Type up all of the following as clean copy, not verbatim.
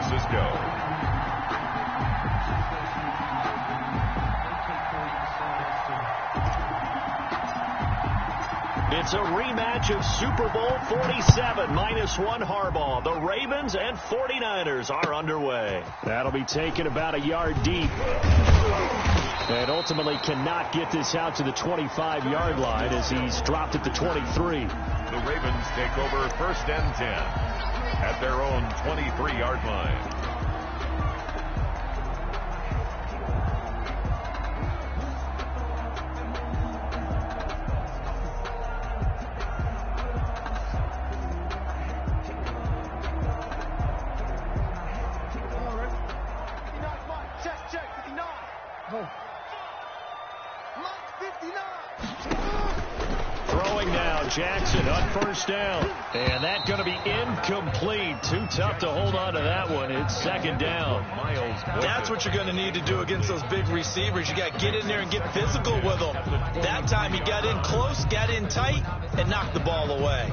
Francisco. It's a rematch of Super Bowl 47, -1 Harbaugh. The Ravens and 49ers are underway. That'll be taken about a yard deep. And ultimately cannot get this out to the 25-yard line as he's dropped at the 23. The Ravens take over 1st and 10 at their own 23-yard line. Throwing now, Jackson on 1st down. And that's going to be incomplete. Too tough to hold on to that one. It's 2nd down. That's what you're going to need to do against those big receivers. You got to get in there and get physical with them. That time he got in close, got in tight, and knocked the ball away.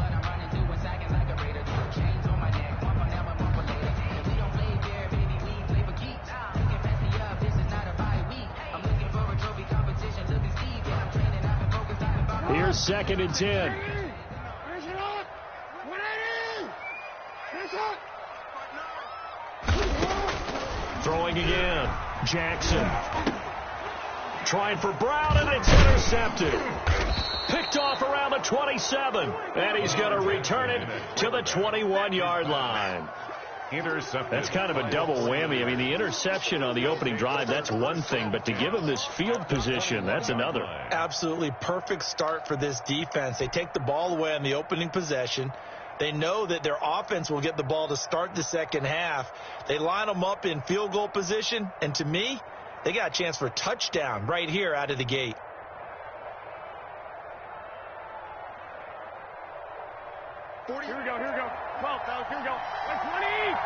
Here's 2nd and 10. Throwing again. Jackson. Trying for Brown, and it's intercepted. Picked off around the 27. And he's going to return it to the 21-yard line. That's kind of a double whammy. I mean, the interception on the opening drive, that's one thing, but to give him this field position, that's another. Absolutely perfect start for this defense. They take the ball away on the opening possession. They know that their offense will get the ball to start the 2nd half. They line them up in field goal position, and to me, they got a chance for a touchdown right here out of the gate. Here we go. 12, fellas, here we go. 120.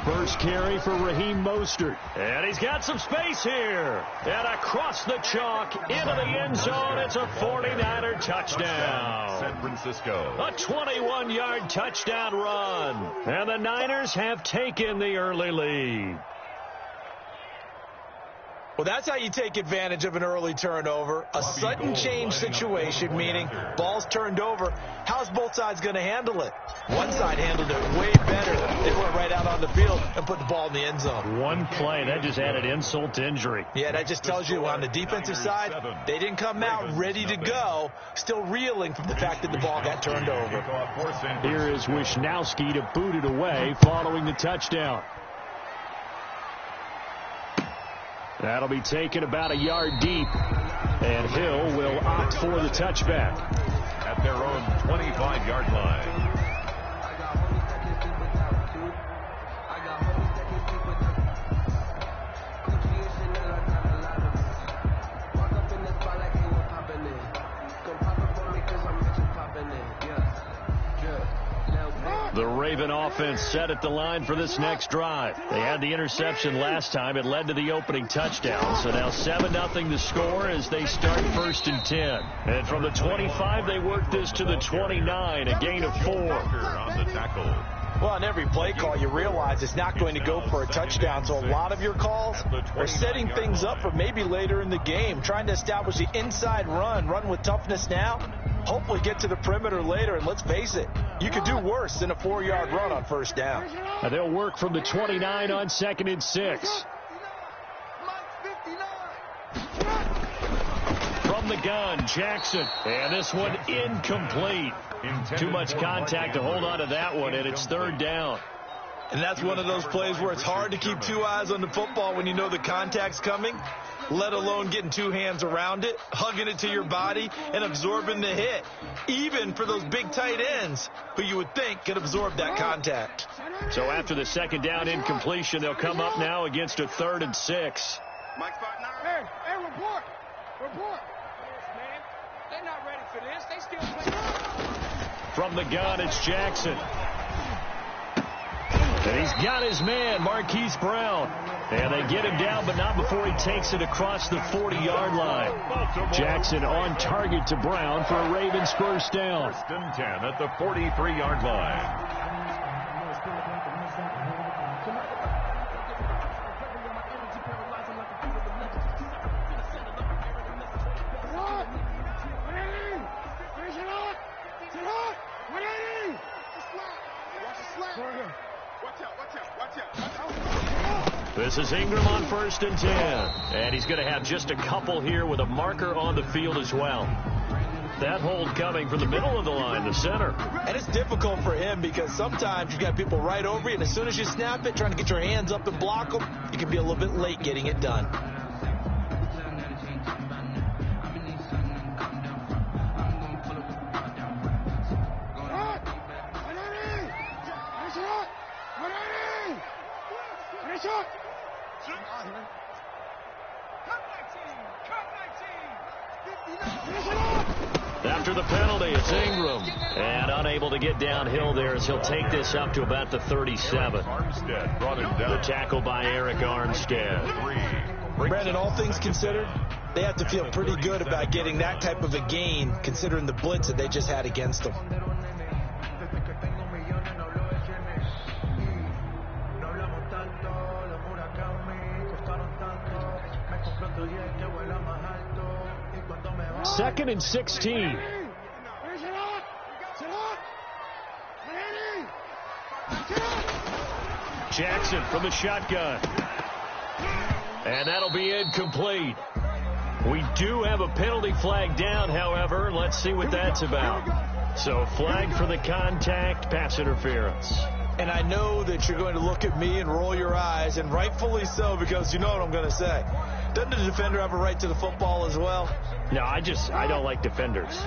First carry for Raheem Mostert. And he's got some space here. And across the chalk into the end zone. It's a 49er touchdown. San Francisco. A 21-yard touchdown run. And the Niners have taken the early lead. Well, that's how you take advantage of an early turnover. A sudden change situation, meaning ball's turned over. How's both sides going to handle it? One side handled it way better. They went right out on the field and put the ball in the end zone. One play, that just added insult to injury. Yeah, that just tells you on the defensive side, they didn't come out ready to go, still reeling from the fact that the ball got turned over. Here is Wisnowski to boot it away following the touchdown. That'll be taken about a yard deep. And Hill will opt for the touchback. At their own 25-yard line. The Raven offense set at the line for this next drive. They had the interception last time. It led to the opening touchdown. So now 7-0 the score as they start 1st and 10. And from the 25, they work this to the 29, a gain of 4. On the tackle. Well, on every play call, you realize it's not going to go for a touchdown. So a lot of your calls are setting things up for maybe later in the game, trying to establish the inside run with toughness now. Hopefully get to the perimeter later, and let's face it, you could do worse than a 4-yard run on 1st down. They'll work from the 29 on 2nd and 6. From the gun, Jackson. And this one incomplete. Too much contact to hold on to that one, and it's 3rd down. And that's one of those plays where it's hard to keep 2 eyes on the football when you know the contact's coming, let alone getting 2 hands around it, hugging it to your body, and absorbing the hit. Even for those big tight ends who you would think could absorb that contact. So after the 2nd down incompletion, they'll come up now against a 3rd and 6. Hey, report. Man, they're not ready for this. They still play. From the gun, it's Jackson. And he's got his man, Marquise Brown. And they get him down, but not before he takes it across the 40-yard line. Jackson on target to Brown for a Ravens first down. First and 10 at the 43-yard line. This is Ingram on first and 10. And he's going to have just a couple here with a marker on the field as well. That hold coming from the middle of the line, the center. And it's difficult for him because sometimes you've got people right over you, and as soon as you snap it, trying to get your hands up and block them, you can be a little bit late getting it done. After the penalty, it's Ingram. And unable to get downhill there as he'll take this up to about the 37. Armstead brought him down. The tackle by Eric Armstead. Brandon, all things considered, they have to feel pretty good about getting that type of a gain considering the blitz that they just had against them. Second and 16. Jackson from the shotgun. And that'll be incomplete. We do have a penalty flag down, however. Let's see what that's about. So flag for the contact, pass interference. And I know that you're going to look at me and roll your eyes, and rightfully so, because you know what I'm going to say. Doesn't the defender have a right to the football as well? No, I don't like defenders.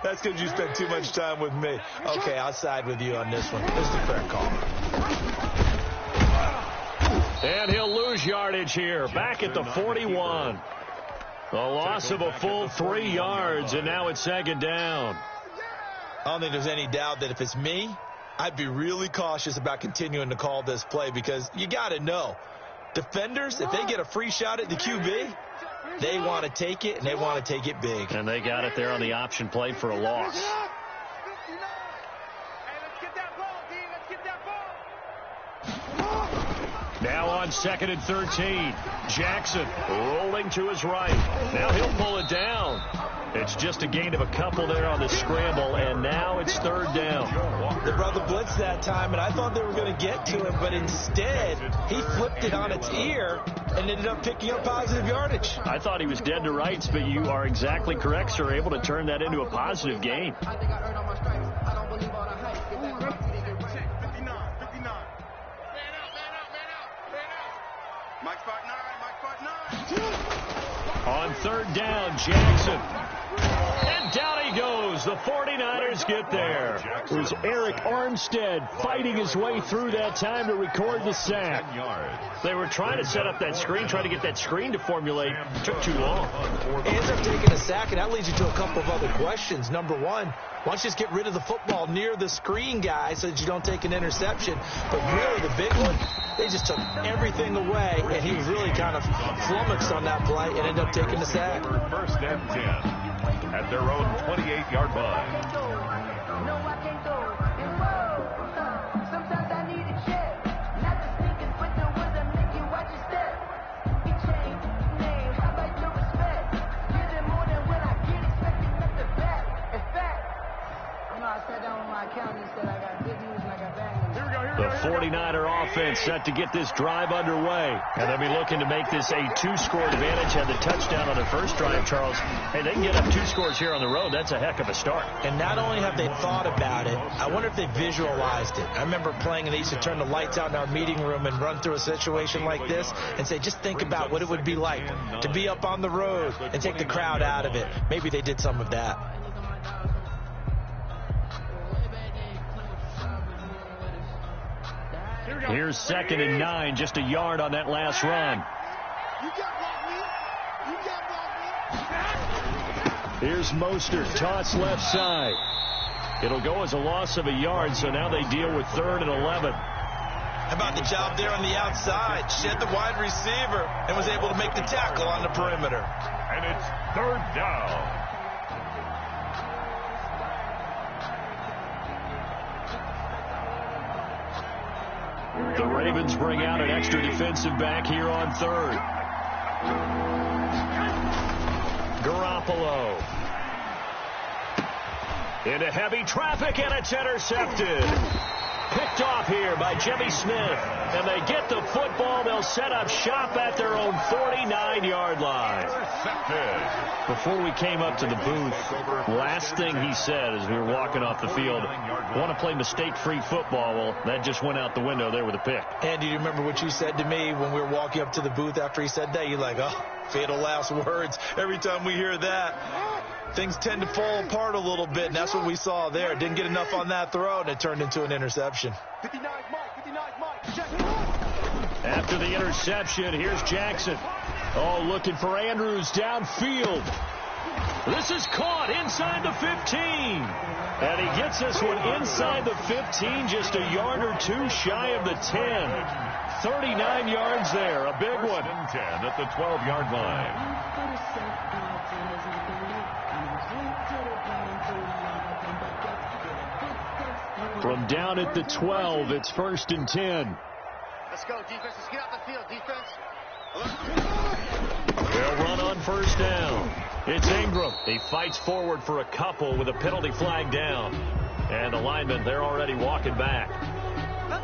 That's because you spend too much time with me. Okay, I'll side with you on this one. This is a fair call. And he'll lose yardage here, back at the 41. A loss of a full 3 yards, and now it's second down. I don't think there's any doubt that if it's me, I'd be really cautious about continuing to call this play because you got to know, defenders, if they get a free shot at the QB, they want to take it, and they want to take it big. And they got it there on the option play for a loss. Now on second and 13. Jackson rolling to his right. Now he'll pull it down. It's just a gain of a couple there on the scramble, and now it's third down. They brought the blitz that time, and I thought they were going to get to him, but instead he flipped it on its ear and ended up picking up positive yardage. I thought he was dead to rights, but you are exactly correct, sir, able to turn that into a positive gain. On third down, Jackson. And down he goes. The 49ers get there. It was Eric Armstead fighting his way through that time to record the sack. They were trying to set up that screen, trying to get that screen to formulate. It took too long. He ends up taking a sack, and that leads you to a couple of other questions. Number one, why don't you just get rid of the football near the screen guy so that you don't take an interception? But really, the big one, they just took everything away, and he was really kind of flummoxed on that play and ended up taking the sack. First and 10 at their own 28-yard line. The 49er offense set to get this drive underway. And they'll be looking to make this a 2-score advantage. Had the touchdown on their first drive, Charles. Hey, they can get up 2 scores here on the road. That's a heck of a start. And not only have they thought about it, I wonder if they visualized it. I remember playing, and they used to turn the lights out in our meeting room and run through a situation like this and say, just think about what it would be like to be up on the road and take the crowd out of it. Maybe they did some of that. Here's second and 9, just a yard on that last run. Here's Mostert, toss left side. It'll go as a loss of a yard, so now they deal with 3rd and 11. How about the job there on the outside? Shed the wide receiver and was able to make the tackle on the perimeter. And it's 3rd down. The Ravens bring out an extra defensive back here on 3rd. Garoppolo. Into heavy traffic, and it's intercepted. Picked off here by Jimmy Smith. And they get the football. They'll set up shop at their own 49-yard line. Before we came up to the booth, last thing he said as we were walking off the field, want to play mistake-free football. Well, that just went out the window there with a pick. Andy, do you remember what you said to me when we were walking up to the booth after he said that? You're like, oh, fatal last words. Every time we hear that, things tend to fall apart a little bit, and that's what we saw there. Didn't get enough on that throw, and it turned into an interception. 59 Mike, 59 Mike. Check. After the interception, here's Jackson. Oh, looking for Andrews downfield. This is caught inside the 15. And he gets this one inside the 15, just a yard or two shy of the 10. 39 yards there, a big one. 10 at the 12-yard line. From down at the 12, it's 1st and 10. Let's go, defense. Let's get out the field, defense. They'll run on 1st down. It's Ingram. He fights forward for a couple with a penalty flag down. And the linemen, they're already walking back.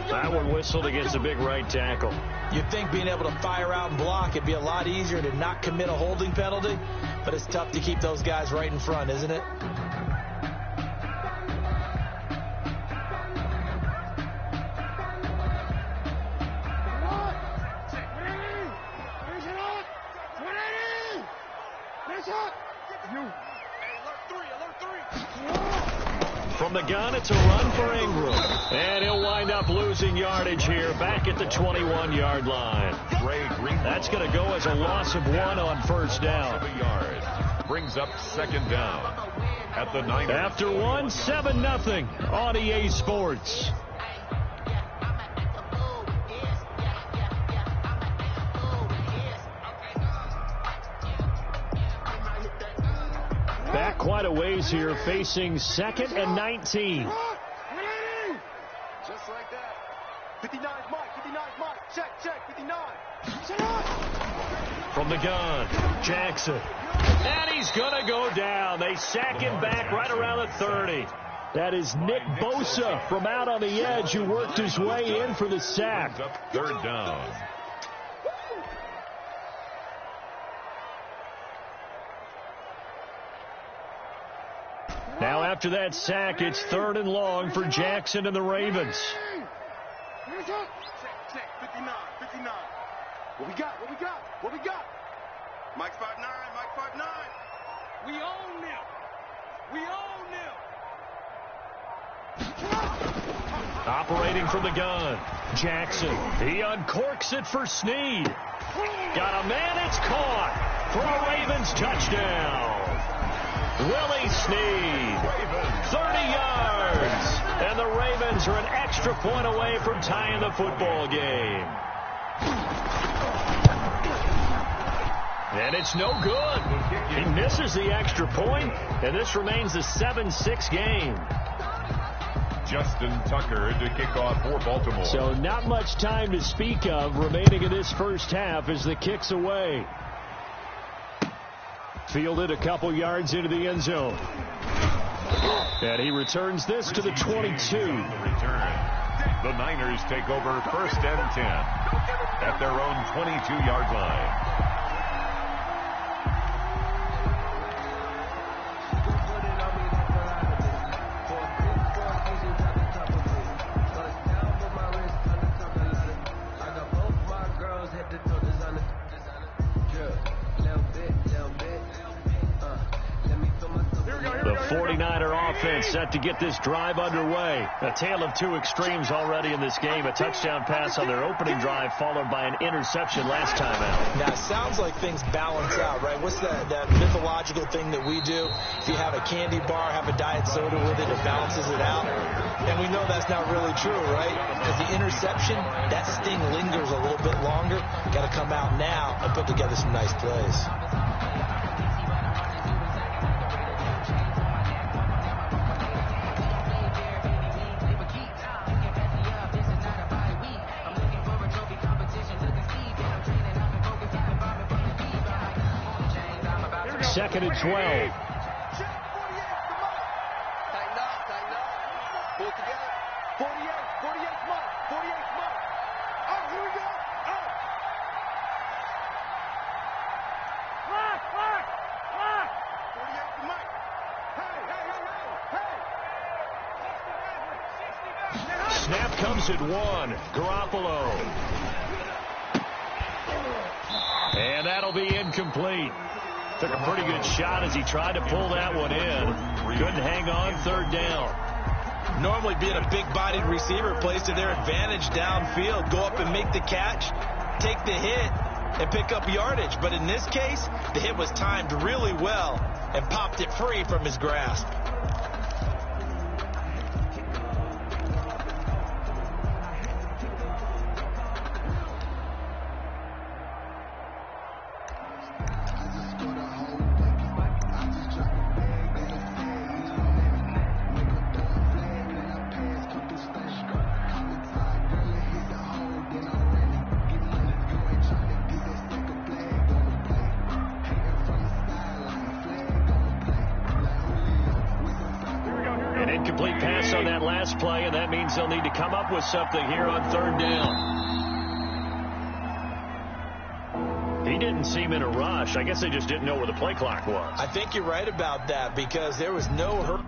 That one whistled against a big right tackle. You'd think being able to fire out and block, it'd be a lot easier to not commit a holding penalty. But it's tough to keep those guys right in front, isn't it? From the gun, it's a run for Ingram. And he'll wind up losing yardage here back at the 21-yard line. That's going to go as a loss of 1 on 1st down. Brings up 2nd down at the 9. After 1, 7-0 on EA Sports. Back quite a ways here, facing 2nd and 19. Just like that. 59 Mike, 59 Mike. Check, 59. Set up. From the gun, Jackson. And he's going to go down. They sack him back right around the 30. That is Nick Bosa from out on the edge who worked his way in for the sack. 3rd down. Now after that sack, it's 3rd and long for Jackson and the Ravens. Check, 59. What we got? Mike's 5'9", Mike 5'9". We own them. Operating from the gun, Jackson. He uncorks it for Snead. Got a man, it's caught for a Ravens touchdown. Willie Snead, 30 yards. And the Ravens are an extra point away from tying the football game. And it's no good. He misses the extra point, and this remains a 7-6 game. Justin Tucker to kick off for Baltimore. So not much time to speak of remaining in this first half as the kick's away. Fielded a couple yards into the end zone. And he returns this to the 22. The Niners take over 1st and 10 at their own 22-yard line. The 49er offense set to get this drive underway. A tale of two extremes already in this game. A touchdown pass on their opening drive followed by an interception last time out. Now, it sounds like things balance out, right? What's that mythological thing that we do? If you have a candy bar, have a diet soda with it, it balances it out. And we know that's not really true, right? Because the interception, that sting lingers a little bit longer. Got to come out now and put together some nice plays. Second and 12. Tighten up, tighten up. Pull it together. 48, come on. 48, come on. Oh, here we go. Oh. Lock. 48 to Mike. Hey. Snap comes at 1. Garoppolo. And that'll be incomplete. Took a pretty good shot as he tried to pull that one in. Couldn't hang on, third down. Normally being a big-bodied receiver plays to their advantage downfield. Go up and make the catch, take the hit, and pick up yardage. But in this case, the hit was timed really well and popped it free from his grasp. Incomplete pass on that last play, and that means they'll need to come up with something here on third down. He didn't seem in a rush. I guess they just didn't know where the play clock was. I think you're right about that because there was no hurry.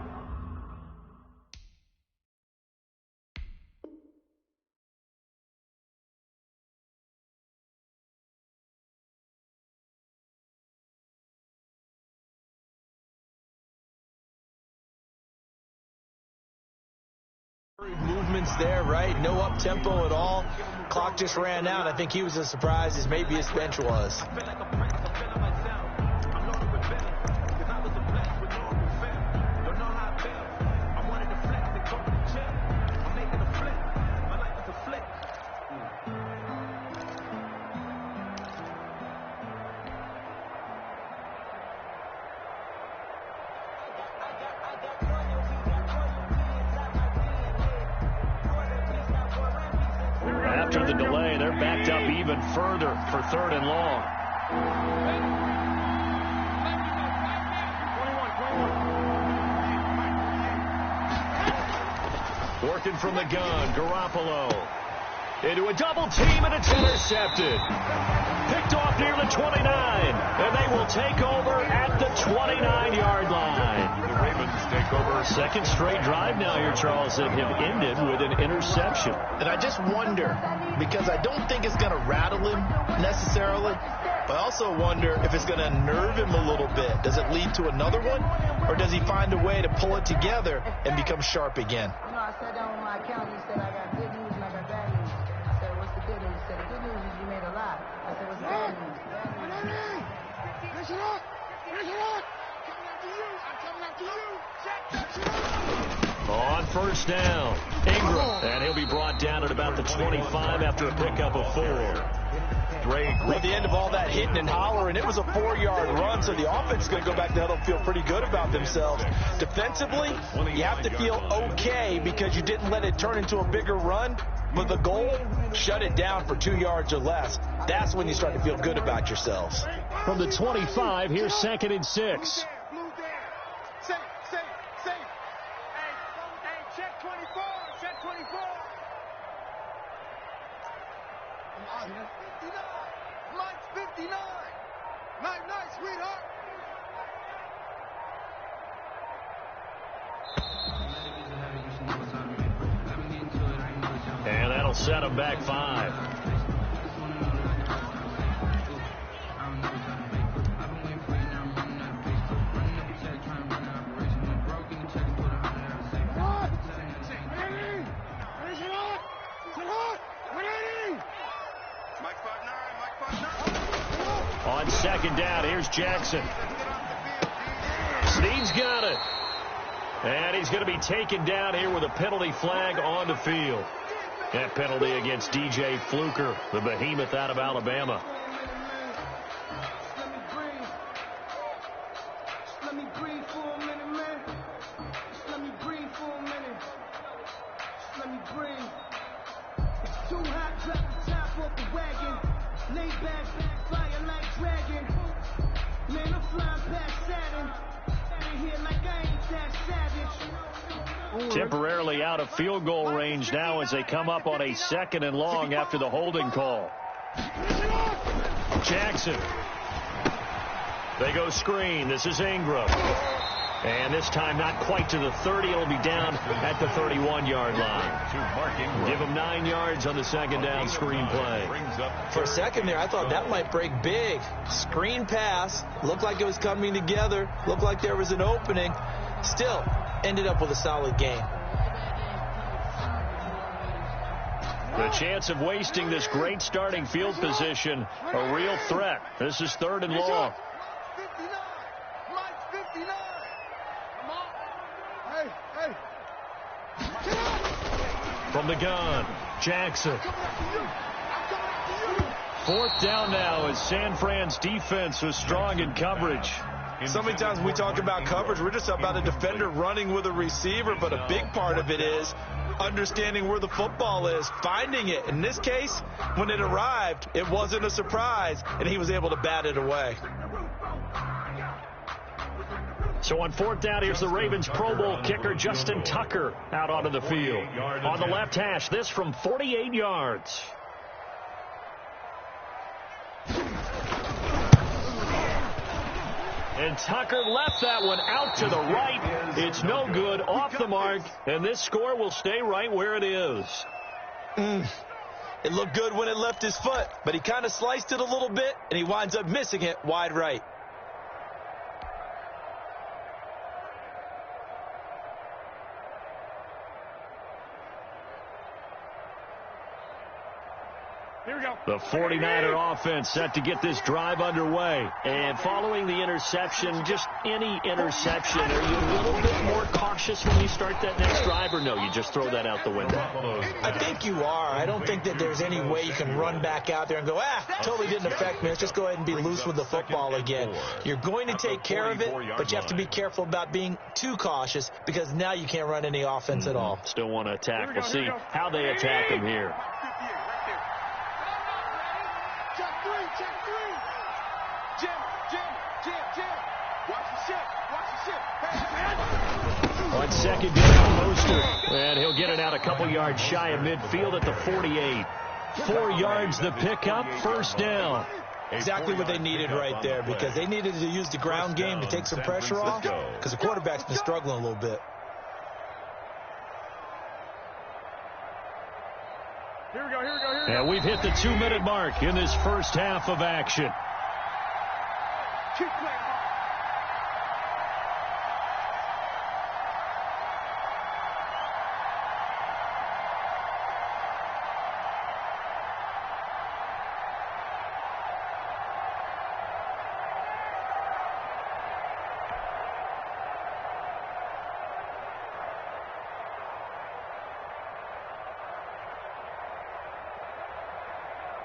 Movements there, right? No up-tempo at all. Clock just ran out. I think he was as surprised as maybe his bench was. After the delay, they're backed up even further for third and long. 21. Working from the gun, Garoppolo. Into a double team, and it's intercepted. Picked off near the 29, and they will take over at the 29-yard line. The Ravens take over. Second straight drive now here, Charles, that have ended with an interception. And I just wonder, because I don't think it's going to rattle him necessarily, but I also wonder if it's going to nerve him a little bit. Does it lead to another one, or does he find a way to pull it together and become sharp again? You know, I sat down with my accountant. He said, I got good news and I got bad news. I said, what's the good news? He said, the good news is you made a lot. I said, what's the bad news? Finish it up. Coming after you. On first down, Ingram, and he'll be brought down at about the 25 after a pickup of 4. Well, at the end of all that hitting and hollering, it was a 4-yard run, so the offense is going to go back to huddle and feel pretty good about themselves. Defensively, you have to feel okay because you didn't let it turn into a bigger run, but the goal, shut it down for 2 yards or less. That's when you start to feel good about yourselves. From the 25, here's second and 6. Check 24. Mike's 59. Night, sweetheart. And that'll set him back 5. on second down. Here's Jackson. Snead's got it. And he's going to be taken down here with a penalty flag on the field. That penalty against DJ Fluker, the behemoth out of Alabama. Let me breathe for a minute, man. Let me breathe for a minute. Let me breathe. It's too hot, drop the top off the wagon. Lay back, fire like dragon. Man, I'm flying past Saturn. Out of here like I ain't that savage. Temporarily out of field goal range now as they come up on a 2nd and long after the holding call. Jackson. They go screen. This is Ingram. And this time not quite to the 30. It'll be down at the 31-yard line. Give him 9 yards on the 2nd down screen play. For a second there, I thought that might break big. Screen pass. Looked like it was coming together. Looked like there was an opening. Still ended up with a solid game. The chance of wasting this great starting field position, a real threat. This is 3rd and long. 59. Mike 59. Come on. Hey. Get up. From the gun, Jackson. I'm coming after you. 4th down now as San Fran's defense was strong in coverage. So many times when we talk about coverage, we're just about a defender running with a receiver, but a big part of it is understanding where the football is, finding it. In this case, when it arrived, it wasn't a surprise, and he was able to bat it away. So on 4th down, here's the Ravens Pro Bowl kicker Justin Tucker out onto the field. On the left hash, this from 48 yards. And Tucker left that one out to the right. It's no good, off the mark, and this score will stay right where it is. It looked good when it left his foot, but he kind of sliced it a little bit, and he winds up missing it wide right. The 49er offense set to get this drive underway. And following the interception, just any interception, are you a little bit more cautious when you start that next drive, or no, you just throw that out the window? I think you are. I don't think that there's any way you can run back out there and go, totally didn't affect me. Let's just go ahead and be loose with the football again. You're going to take care of it, but you have to be careful about being too cautious because now you can't run any offense at all. Still want to attack. We'll see how they attack him here. Check three. Jim. Watch the ship. On 2nd down, Mostert. And he'll get it out a couple yards shy of midfield at the 48. 4 yards the pickup, 1st down. Exactly what they needed right there because they needed to use the ground game to take some pressure off because the quarterback's been struggling a little bit. Here we go. And we've hit the 2-minute mark in this first half of action. Keep playing.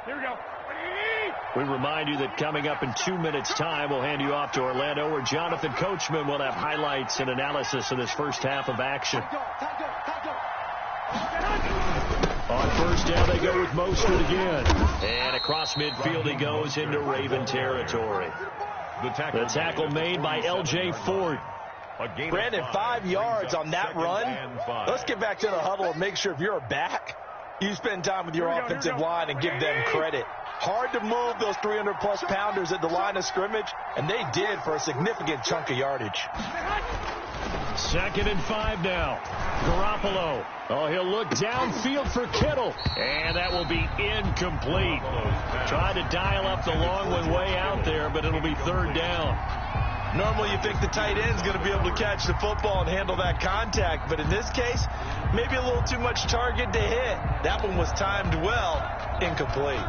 Here we go. We remind you that coming up in 2 minutes' time, we'll hand you off to Orlando, where Jonathan Coachman will have highlights and analysis of this first half of action. On 1st down, they go with Mostert again. And across midfield he goes into Raven territory. The tackle made by L.J. Ford. Brandon, 5 yards on that run. Let's get back to the huddle and make sure if you're a back, you spend time with your offensive line and give them credit. Hard to move those 300-plus pounders at the line of scrimmage, and they did for a significant chunk of yardage. 2nd and 5 now. Garoppolo. Oh, he'll look downfield for Kittle. And that will be incomplete. Tried to dial up the long one way out there, but it'll be 3rd down. Normally you think the tight end's going to be able to catch the football and handle that contact, but in this case, maybe a little too much target to hit. That one was timed well, incomplete.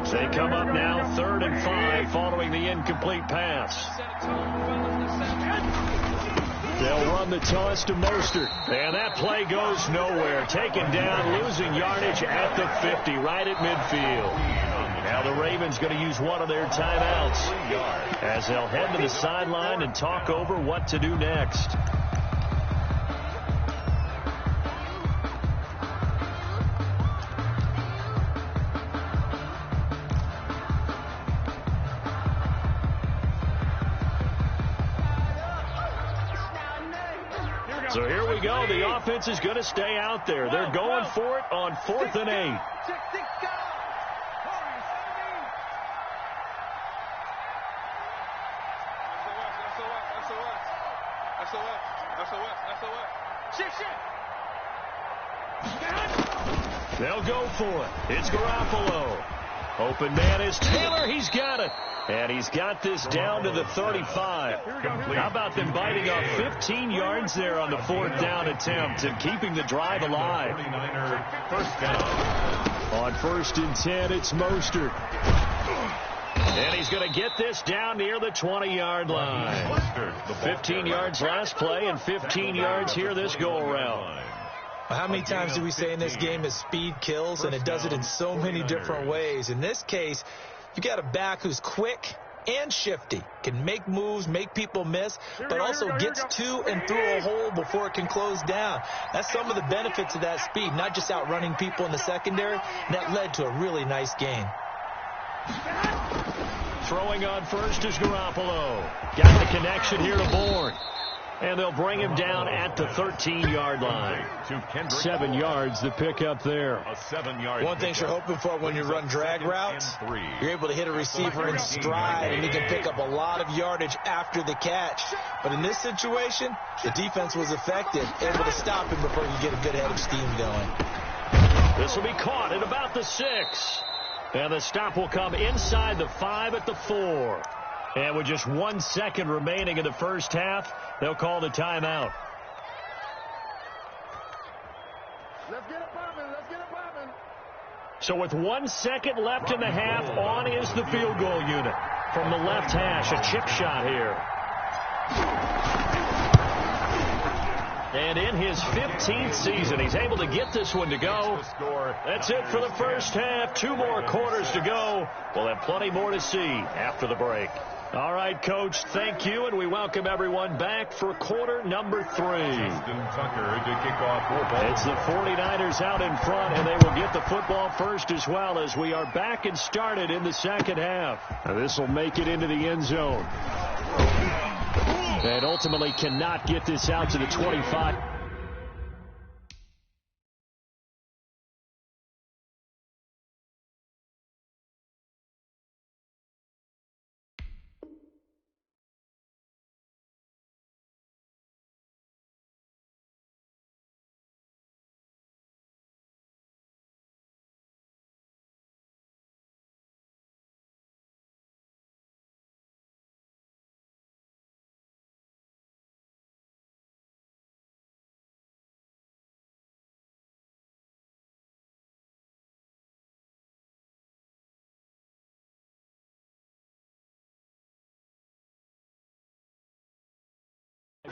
They come up now 3rd and 5 following the incomplete pass. They'll run the toss to Mostert. And that play goes nowhere. Taken down, losing yardage at the 50, right at midfield. Now the Ravens going to use one of their timeouts as they'll head to the sideline and talk over what to do next. So here we go. The offense is going to stay out there. They're going for it on 4th and 8. They'll go for it. It's Garoppolo. Open man is Taylor. He's got it. And he's got this down to the 35. How about them biting up 15 yards there on the 4th down attempt and keeping the drive alive? First down. On 1st and 10, it's Mostert. And he's going to get this down near the 20-yard line. 15 yards last play and 15 yards here this go-around. How many times do we say in this game that speed kills, and it does it in so many different ways? In this case, you got a back who's quick and shifty, can make moves, make people miss, but also gets to and through a hole before it can close down. That's some of the benefits of that speed, not just outrunning people in the secondary. And that led to a really nice gain. Throwing on first is Garoppolo. Got the connection here to Bourne. And they'll bring him down at the 13-yard line. 7 yards to pick up there. A 7-yard. One thing you're hoping for when you run drag routes, you're able to hit a receiver in stride, and he can pick up a lot of yardage after the catch. But in this situation, the defense was effective, able to stop him before you get a good head of steam going. This will be caught at about the 6. And the stop will come inside the 5 at the 4. And with just 1 second remaining in the first half, they'll call the timeout. Let's get it popping. Let's get it popping. So with 1 second left in the half, on is the field goal unit. From the left hash, a chip shot here. And in his 15th season, he's able to get this one to go. That's it for the first half. 2 more quarters to go. We'll have plenty more to see after the break. All right, Coach, thank you, and we welcome everyone back for quarter number 3. It's the 49ers out in front, and they will get the football first as well as we are back and started in the second half. Now, this will make it into the end zone. And ultimately cannot get this out to the 25.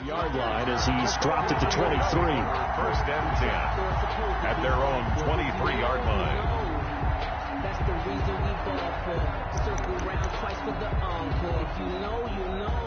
Yard line as he's dropped at the 23. First and 10 at their own 23-yard line. That's the reason we ball for. Circle round twice for the encore. If you know, you know.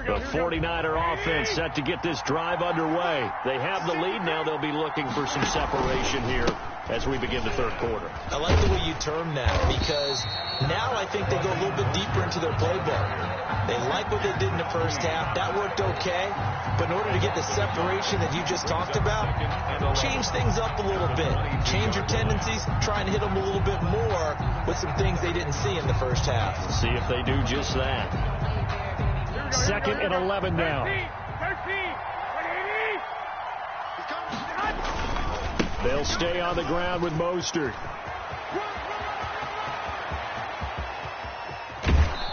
The 49er offense set to get this drive underway. They have the lead. Now they'll be looking for some separation here as we begin the third quarter. I like the way you term that, because now I think they go a little bit deeper into their playbook. They like what they did in the first half. That worked okay. But in order to get the separation that you just talked about, change things up a little bit. Change your tendencies. Try and hit them a little bit more with some things they didn't see in the first half. See if they do just that. 2nd and 11 now. They'll stay on the ground with Mostert.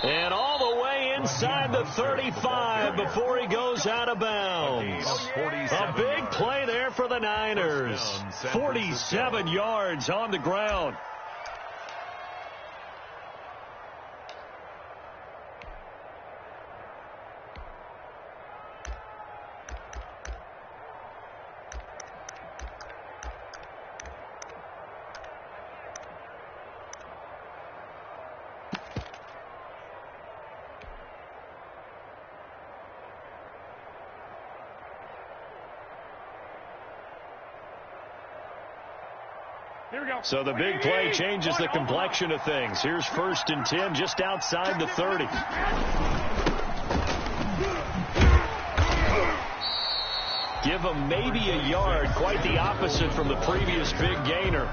And all the way inside the 35 before he goes out of bounds. A big play there for the Niners. 47 yards on the ground. So the big play changes the complexion of things. Here's 1st and 10 just outside the 30. Give him maybe a yard, quite the opposite from the previous big gainer.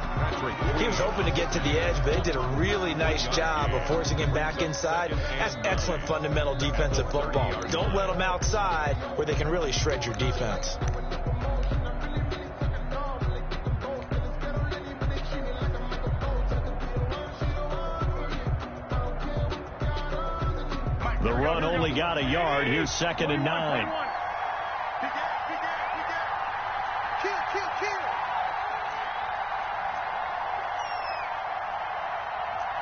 He was hoping to get to the edge, but they did a really nice job of forcing him back inside. That's excellent fundamental defensive football. Don't let them outside where they can really shred your defense. The run only got a yard. Here's 2nd and 9.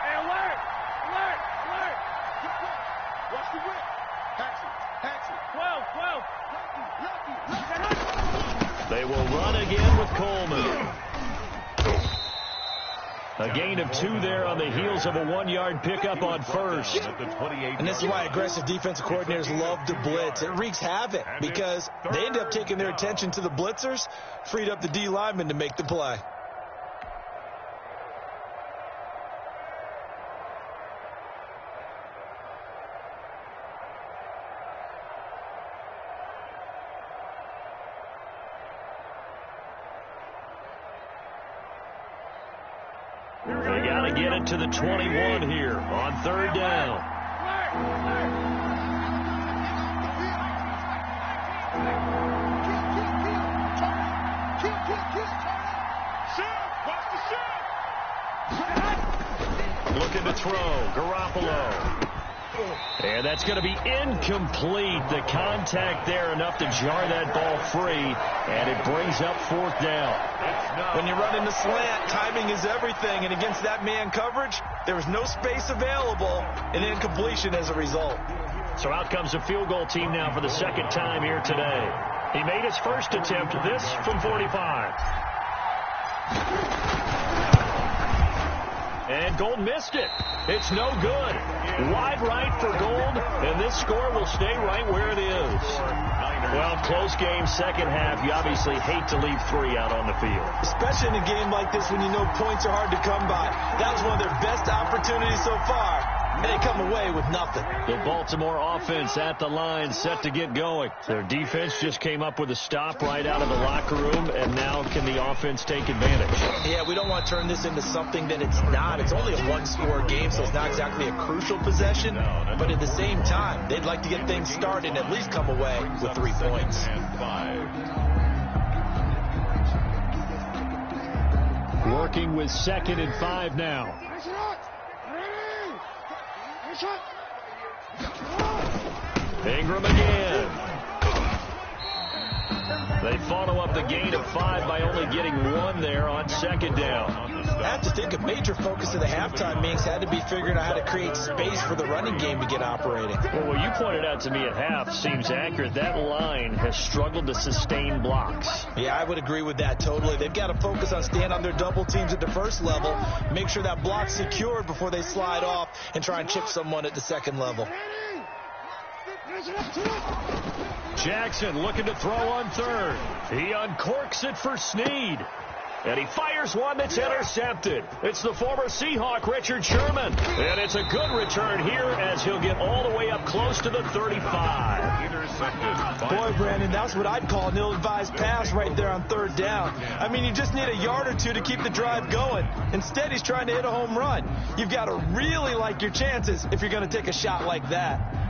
Hey, alert! Watch the whip. Patsy. 12. They will run again with Coleman. A gain of 2 there on the heels of a 1-yard pickup on 1st. And this is why aggressive defensive coordinators love to blitz. It wreaks havoc because they end up taking their attention to the blitzers, freed up the D lineman to make the play. They got to get it to the 21 here on 3rd down. Looking to throw, Garoppolo. And that's going to be incomplete. The contact there enough to jar that ball free, and it brings up 4th down. When you run in the slant, timing is everything, and against that man coverage, there was no space available, and incompletion as a result. So out comes a field goal team now for the 2nd time here today. He made his first attempt, this from 45. And Gold missed it. It's no good. Wide right for Gold, and this score will stay right where it is. Well, close game, 2nd half. You obviously hate to leave 3 out on the field. Especially in a game like this when you know points are hard to come by. That was one of their best opportunities so far, and they come away with nothing. The Baltimore offense at the line, set to get going. Their defense just came up with a stop right out of the locker room, and now can the offense take advantage? Yeah, we don't want to turn this into something that it's not. It's only a 1-score game, so it's not exactly a crucial possession. But at the same time, they'd like to get things started and at least come away with 3 points. Working with 2nd and 5 now. Ingram again. They follow up the gain of 5 by only getting 1 there on 2nd down. I have to think a major focus of the halftime meetings had to be figuring out how to create space for the running game to get operating. Well, what you pointed out to me at half seems accurate. That line has struggled to sustain blocks. Yeah, I would agree with that totally. They've got to focus on staying on their double teams at the first level, make sure that block's secured before they slide off and try and chip someone at the 2nd level. Jackson looking to throw on 3rd. He uncorks it for Snead. And he fires one that's intercepted. It's the former Seahawk, Richard Sherman. And it's a good return here as he'll get all the way up close to the 35. Boy, Brandon, that's what I'd call an ill-advised pass right there on 3rd down. I mean, you just need a yard or 2 to keep the drive going. Instead, he's trying to hit a home run. You've got to really like your chances if you're going to take a shot like that.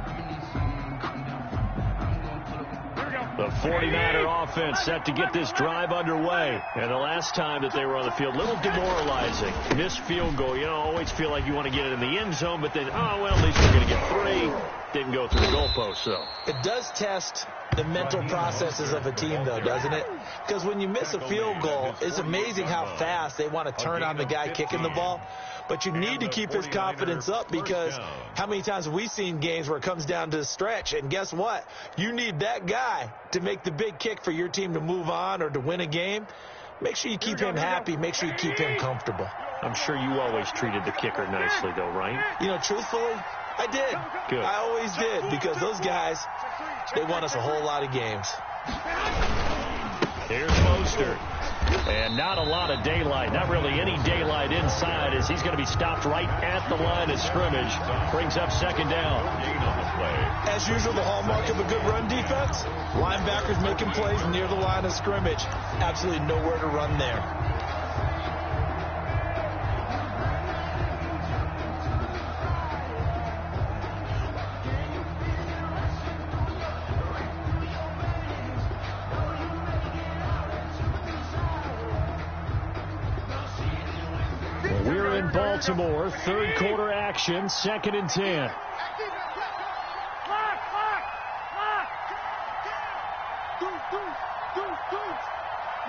The 49er offense set to get this drive underway. And the last time that they were on the field, a little demoralizing. Missed field goal. You know, always feel like you want to get it in the end zone, but then, oh, well, at least we're going to get 3. Didn't go through the goalpost, though. It does test the mental processes of a team, though, doesn't it? Because when you miss a field goal, it's amazing how fast they want to turn on the guy kicking the ball. But you need to keep his confidence up, because how many times have we seen games where it comes down to the stretch, and guess what? You need that guy to make the big kick for your team to move on or to win a game. Make sure you keep him happy. Make sure you keep him comfortable. I'm sure you always treated the kicker nicely, though, right? You know, truthfully, I did. Good. I always did, because those guys, they won us a whole lot of games. Here's Mostert. And not a lot of daylight, not really any daylight inside, as he's going to be stopped right at the line of scrimmage. Brings up second down. As usual, the hallmark of a good run defense, linebackers making plays near the line of scrimmage. Absolutely nowhere to run there. We're in Baltimore, third quarter action, 2nd and 10.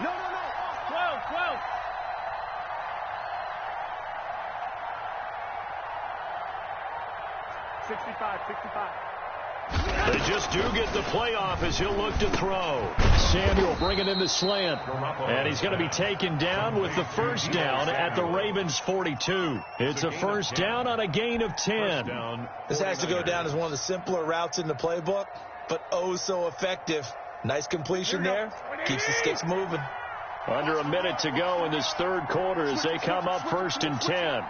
No. 12. 65. They just do get the playoff as he'll look to throw. Samuel bringing in the slant. And he's going to be taken down with the first down at the Ravens' 42. It's a first down on a gain of 10. This has to go down as one of the simpler routes in the playbook, but oh so effective. Nice completion there. Keeps the sticks moving. Under a minute to go in this third quarter as they come up 1st and 10. Wide.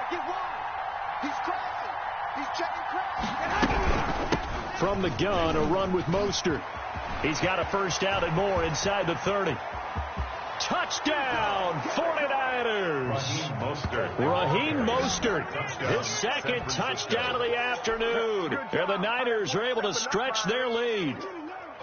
Get wide. He's crossing. He's checking crossing. From the gun, a run with Mostert. He's got a first down and more inside the 30. Touchdown, 49ers. Raheem Mostert, his second touchdown of the afternoon. And the Niners are able to stretch their lead.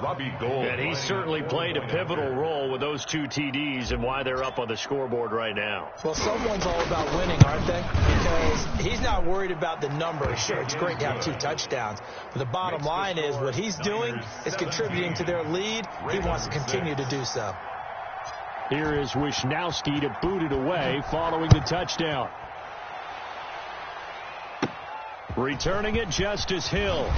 And he certainly played a pivotal role with those 2 TDs and why they're up on the scoreboard right now. Well, someone's all about winning, aren't they? Because he's not worried about the number. Sure, it's great to have 2 touchdowns. But the bottom line is what he's doing is contributing to their lead. He wants to continue to do so. Here is Wisnowski to boot it away following the touchdown. Returning it, Justice Hill.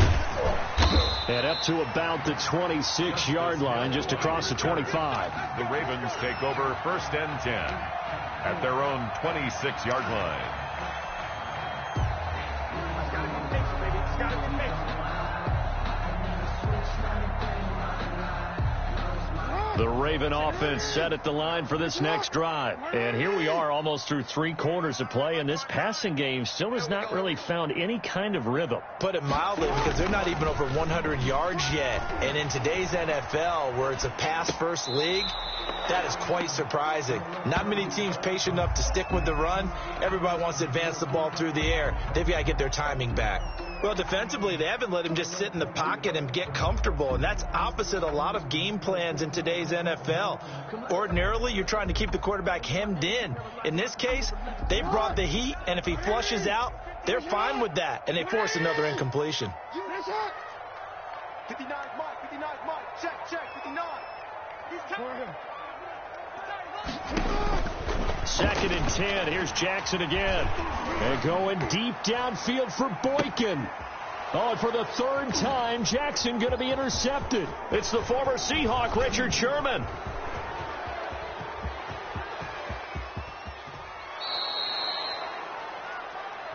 And up to about the 26-yard line, just across the 25. The Ravens take over 1st and 10 at their own 26-yard line. The Raven offense set at the line for this next drive. And here we are almost through 3 quarters of play, and this passing game still has not really found any kind of rhythm. Put it mildly, because they're not even over 100 yards yet. And in today's NFL, where it's a pass-first league, that is quite surprising. Not many teams patient enough to stick with the run. Everybody wants to advance the ball through the air. They've got to get their timing back. Well, defensively, they haven't let him just sit in the pocket and get comfortable, and that's opposite a lot of game plans in today's NFL. Ordinarily, you're trying to keep the quarterback hemmed in. In this case, they brought the heat, and if he flushes out, they're fine with that, and they force another incompletion. 59 Mike. Check, 59. He's coming. 2nd and 10. Here's Jackson again. And going deep downfield for Boykin. Oh, and for the 3rd time, Jackson going to be intercepted. It's the former Seahawk, Richard Sherman.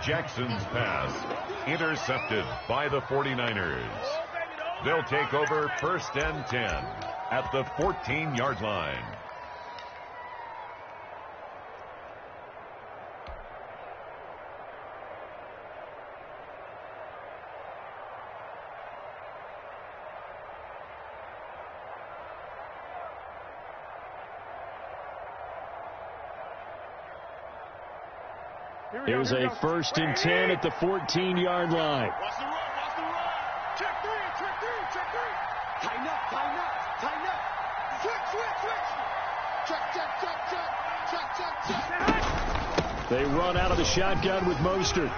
Jackson's pass intercepted by the 49ers. They'll take over 1st and 10 at the 14-yard line. Here's a 1st and 10 at the 14-yard line. Watch the run. Check three. Tighten up, tighten up, tighten up. Switch, switch, switch. Check, check, check, check. Check, check, check. They run out of the shotgun with Mostert.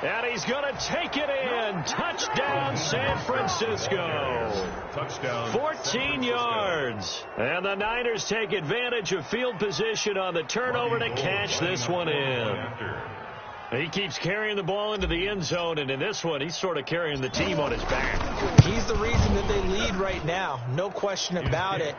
And he's going to take it in. Touchdown, San Francisco. Touchdown. 14 yards. And the Niners take advantage of field position on the turnover to cash this one in. He keeps carrying the ball into the end zone, and in this one, he's sort of carrying the team on his back. He's the reason that they lead right now. No question about it.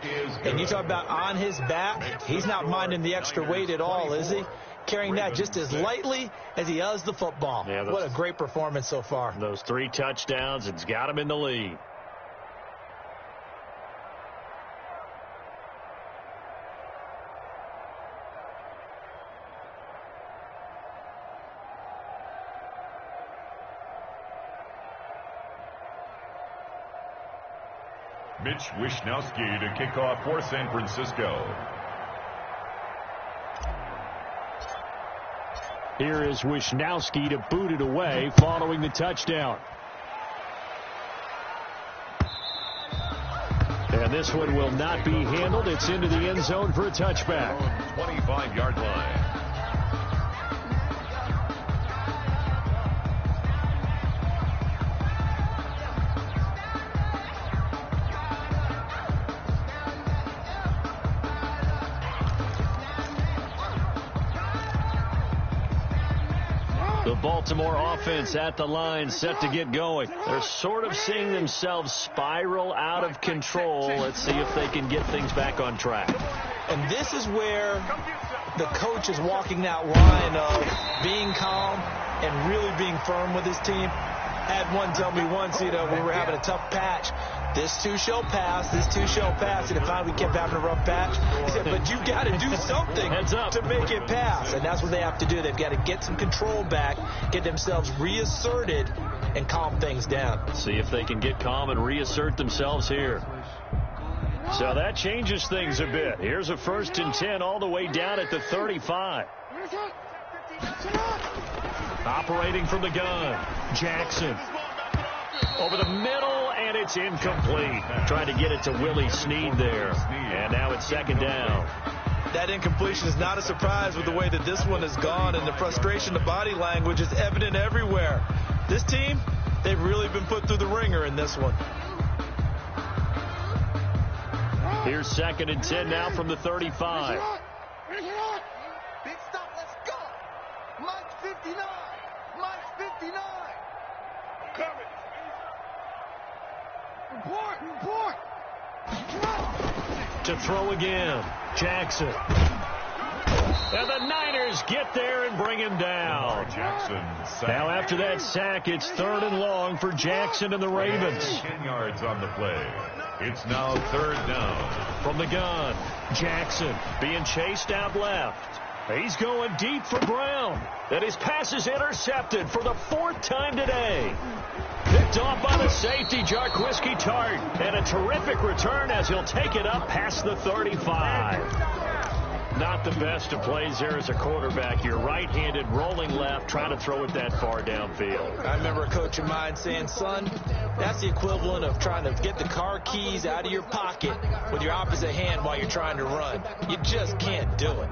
And you talk about on his back, he's not minding the extra weight at all, is he? Carrying that just as lightly as he does the football. Yeah, what a great performance so far. Those 3 touchdowns, it's got him in the lead. Mitch Wishnowsky to kick off for San Francisco. Here is Wishnowsky to boot it away following the touchdown. And this one will not be handled. It's into the end zone for a touchback. 25-yard line. Baltimore offense at the line, set to get going. They're sort of seeing themselves spiral out of control. Let's see if they can get things back on track. And this is where the coach is walking that line of being calm and really being firm with his team. Had one tell me once, we were having a tough patch. This too shall pass. This too shall pass. And finally we kept having a rough patch. He said, but you got to do something to make it pass. And that's what they have to do. They've got to get some control back, get themselves reasserted, and calm things down. See if they can get calm and reassert themselves here. So that changes things a bit. Here's a 1st and 10 all the way down at the 35. Operating from the gun. Jackson. Over the middle, and it's incomplete. Trying to get it to Willie Snead there. And now it's 2nd down. That incompletion is not a surprise with the way that this one has gone, and the frustration, the body language is evident everywhere. This team, they've really been put through the ringer in this one. Here's 2nd and 10 now from the 35. Big stop, let's go. Mike 59. Mike 59. Coming. Report. To throw again. Jackson. And the Niners get there and bring him down. Now after that sack, it's 3rd and long for Jackson and the Ravens. 10 yards on the play. It's now 3rd down. From the gun, Jackson being chased out left. He's going deep for Brown. And his pass is intercepted for the 4th time today. Picked off by the safety, Jarquiski Tart. And a terrific return as he'll take it up past the 35. Not the best of plays there as a quarterback. You're right-handed, rolling left, trying to throw it that far downfield. I remember a coach of mine saying, son, that's the equivalent of trying to get the car keys out of your pocket with your opposite hand while you're trying to run. You just can't do it.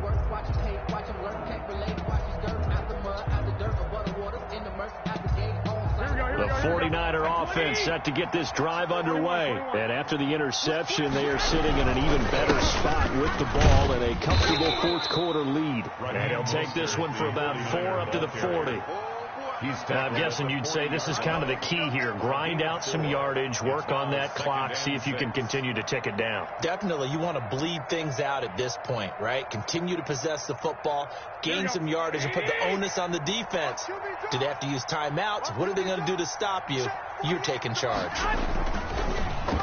The 49er offense set to get this drive underway. And after the interception, they are sitting in an even better spot with the ball and a comfortable 4th quarter lead. And he'll take this one for about 4 up to the 40. I'm guessing you'd say this is kind of the key here. Grind out some yardage, work on that clock, see if you can continue to tick it down. Definitely. You want to bleed things out at this point, right? Continue to possess the football, gain some yardage, and put the onus on the defense. Do they have to use timeouts? What are they going to do to stop you? You're taking charge.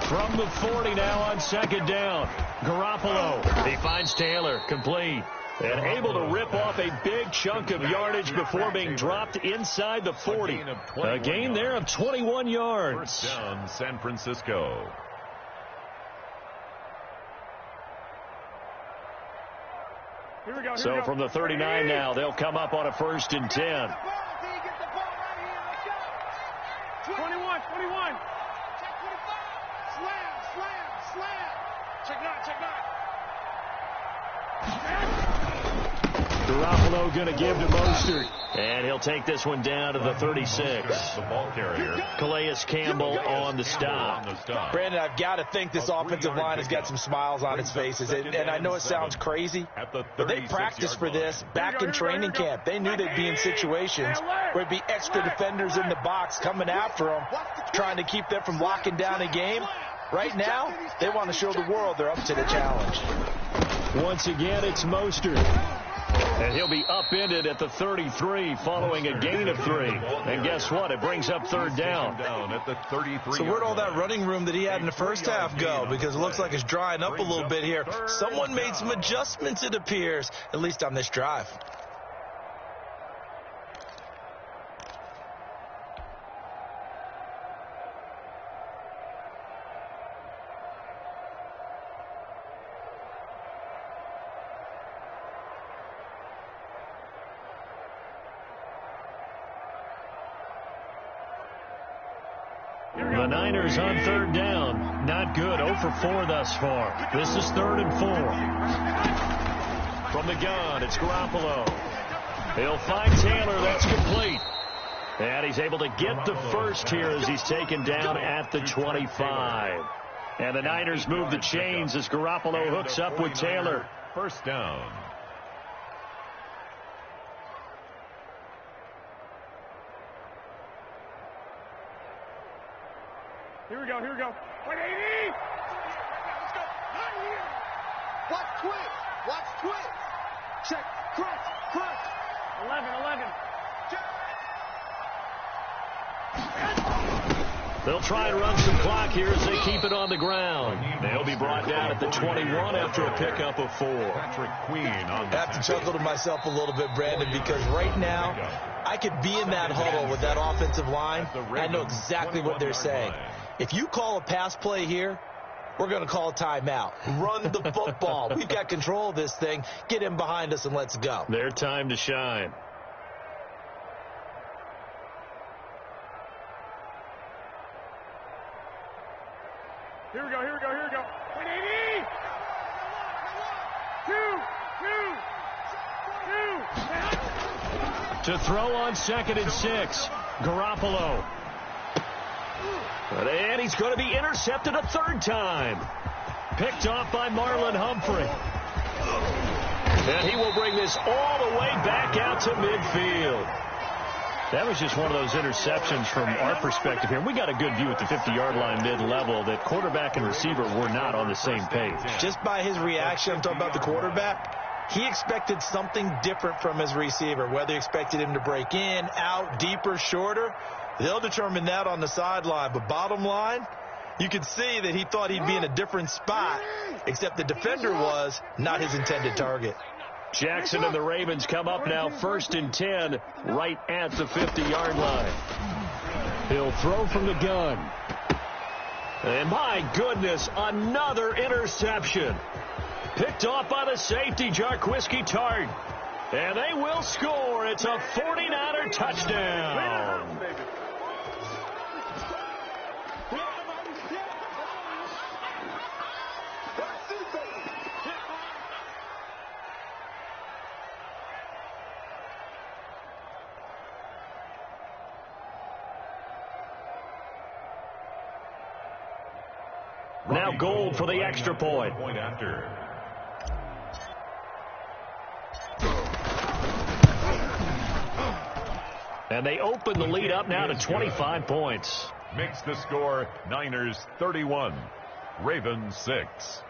From the 40 now on 2nd down. Garoppolo. He finds Taylor. Complete. And able to rip off a big chunk of yardage before being dropped inside the 40. A gain there of 21 yards. 1st down, San Francisco. So from the 39 now, they'll come up on a 1st and 10. 21. Garoppolo going to give to Mostert. And he'll take this one down to the 36. The ball carrier. Calais Campbell on the stop. Brandon, I've got to think this offensive line has got some smiles on its faces. And I know it sounds crazy, but they practiced for this back in training camp. They knew they'd be in situations where it'd be extra defenders in the box coming after them, trying to keep them from locking down a game. Right now, they want to show the world they're up to the challenge. Once again, it's Mostert. And he'll be upended at the 33 following a gain of 3. And guess what? It brings up third down. At the 33. So where'd all that running room that he had in the first half go? Because it looks like it's drying up a little bit here. Someone made some adjustments, it appears, at least on this drive. The Niners on third down. Not good. 0 for 4 thus far. This is 3rd and 4. From the gun, it's Garoppolo. He'll find Taylor. That's complete. And he's able to get the first here as he's taken down at the 25. And the Niners move the chains as Garoppolo hooks up with Taylor. First down. Here we go. 180! Let's go. Watch twist. Check. Crunch. 11. They'll try and run some clock here as they keep it on the ground. They'll be brought down at the 21 after a pickup of 4. Patrick Queen on the I have to chuckle to myself a little bit, Brandon, because right now I could be in that huddle with that offensive line. I know exactly what they're saying. If you call a pass play here, we're going to call a timeout. Run the football. We've got control of this thing. Get in behind us and let's go. Their time to shine. Here we go. 180! 2. To throw on 2nd and 6. Garoppolo. And he's going to be intercepted a 3rd time. Picked off by Marlon Humphrey. And he will bring this all the way back out to midfield. That was just one of those interceptions from our perspective here. We got a good view at the 50-yard line mid-level that quarterback and receiver were not on the same page. Just by his reaction, I'm talking about the quarterback, he expected something different from his receiver, whether he expected him to break in, out, deeper, shorter. They'll determine that on the sideline. But bottom line, you could see that he thought he'd be in a different spot, except the defender was not his intended target. Jackson and the Ravens come up now 1st and 10 right at the 50-yard line. He'll throw from the gun. And my goodness, another interception. Picked off by the safety, Jarquiski Tart. And they will score. It's a 49er touchdown. Now Gold for the extra point. Point after. And they open the lead up now to 25 points. Makes the score Niners 31, Ravens 6.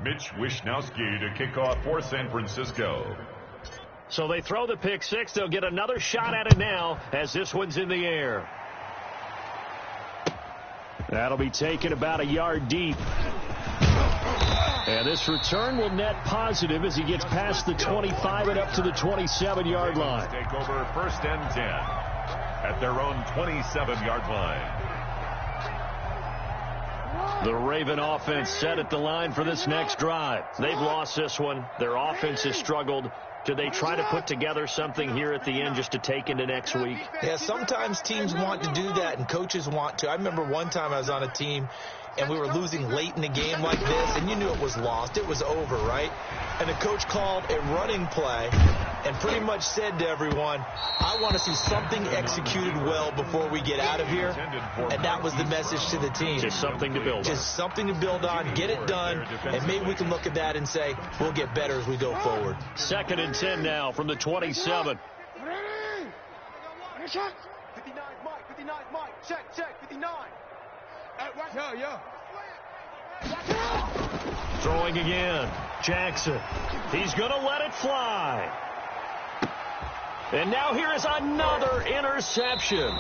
Mitch Wishnowski to kick off for San Francisco. So they throw the pick 6. They'll get another shot at it now as this one's in the air. That'll be taken about a yard deep. And this return will net positive as he gets past the 25 and up to the 27-yard line. Take over 1st and 10 at their own 27-yard line. The Raven offense set at the line for this next drive. They've lost this one. Their offense has struggled. Do they try to put together something here at the end just to take into next week? Yeah, sometimes teams want to do that, and coaches want to. I remember one time I was on a team, and we were losing late in a game like this, and you knew it was lost. It was over, right? And the coach called a running play and pretty much said to everyone, I want to see something executed well before we get out of here. And that was the message to the team. Just something to build on. Just something to build on, get it done, and maybe we can look at that and say, we'll get better as we go forward. 2nd and 10 now from the 27. 59, Mike. Check, 59. Yeah. Throwing again. Jackson. He's going to let it fly. And now here is another interception.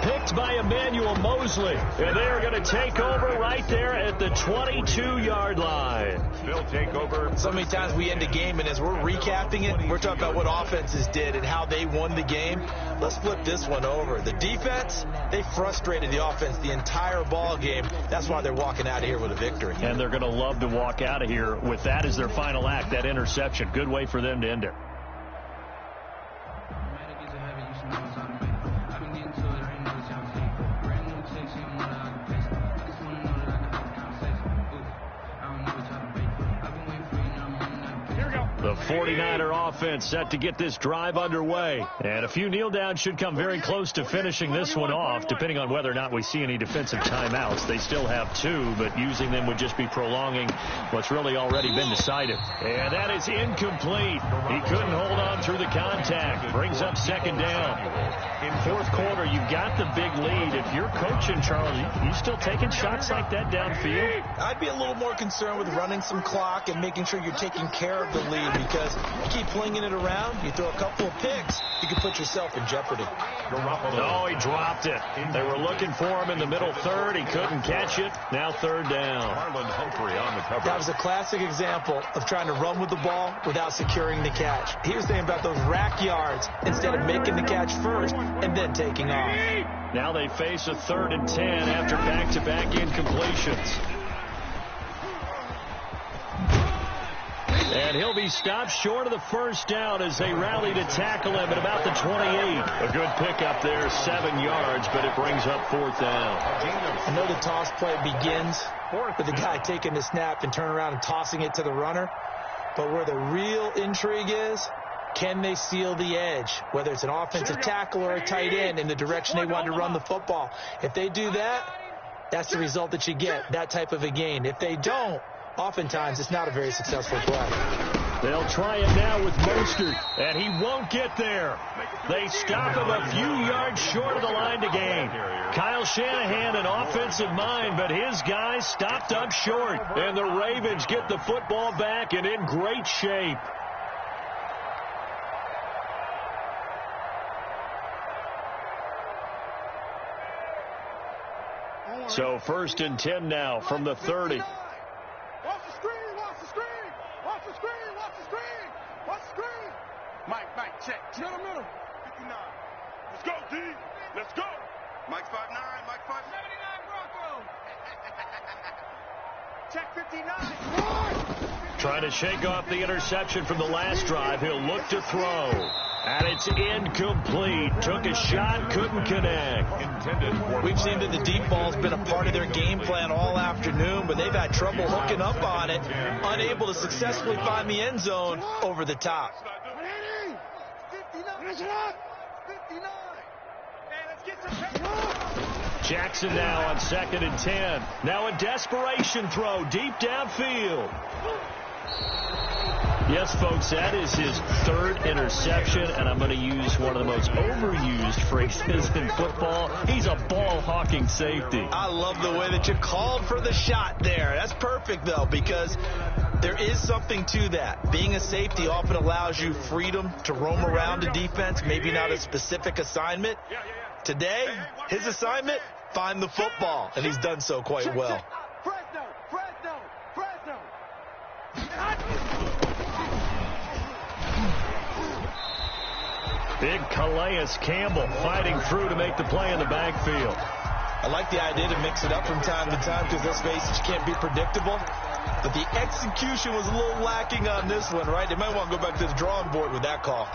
Picked by Emmanuel Mosley. And they are going to take over right there at the 22-yard line. They'll take over. So many times we end a game, and as we're recapping it, we're talking about what offenses did and how they won the game. Let's flip this one over. The defense, they frustrated the offense the entire ball game. That's why they're walking out of here with a victory. And they're going to love to walk out of here with that as their final act, that interception. Good way for them to end it. The 49er offense set to get this drive underway. And a few kneel downs should come very close to finishing this one off, depending on whether or not we see any defensive timeouts. They still have 2, but using them would just be prolonging what's really already been decided. And that is incomplete. He couldn't hold on through the contact. Brings up 2nd down. In 4th quarter, you've got the big lead. If you're coaching, Charles, you still taking shots like that downfield? I'd be a little more concerned with running some clock and making sure you're taking care of the lead, because you keep flinging it around, you throw a couple of picks, you can put yourself in jeopardy. Oh, he dropped it. They were looking for him in the middle 3rd. He couldn't catch it. Now 3rd down. Marlon Humphrey on the cover. That was a classic example of trying to run with the ball without securing the catch. He was thinking about those rack yards instead of making the catch first and then taking off. Now they face a 3rd and 10 after back-to-back incompletions. And he'll be stopped short of the 1st down as they rally to tackle him at about the 28. A good pickup there, 7 yards, but it brings up 4th down. I know the toss play begins with the guy taking the snap and turning around and tossing it to the runner. But where the real intrigue is, can they seal the edge, whether it's an offensive tackle or a tight end, in the direction they want to run the football? If they do that, that's the result that you get, that type of a gain. If they don't, oftentimes it's not a very successful play. They'll try it now with Mostert, and he won't get there. They stop him a few yards short of the line to gain. Kyle Shanahan, an offensive mind, but his guys stopped up short. And the Ravens get the football back and in great shape. So 1st and 10 now from the 30. Watch the screen, watch the screen, watch the screen, watch the screen, watch the screen. Mike, check. Middle. 59. Let's go, D. Let's go. Mike's 5'9", Mike 5'79", Bronco. Check 59. Trying to shake off the interception from the last drive. He'll look to throw. And it's incomplete. Took a shot, couldn't connect. We've seen that the deep ball's been a part of their game plan all afternoon, but they've had trouble hooking up on it, unable to successfully find the end zone over the top. 59. Hey, let's get some Jackson now on 2nd and 10. Now a desperation throw deep downfield. Yes, folks, that is his 3rd interception, and I'm going to use one of the most overused phrases in football. He's a ball-hawking safety. I love the way that you called for the shot there. That's perfect, though, because there is something to that. Being a safety often allows you freedom to roam around a defense, maybe not a specific assignment. Today, his assignment, find the football, and he's done so quite well. Fresno. Big Calais Campbell fighting through to make the play in the backfield. I I like the idea to mix it up from time to time because, let's face it, you can't be predictable. But the execution was a little lacking on this one, right? They might want to go back to the drawing board with that call.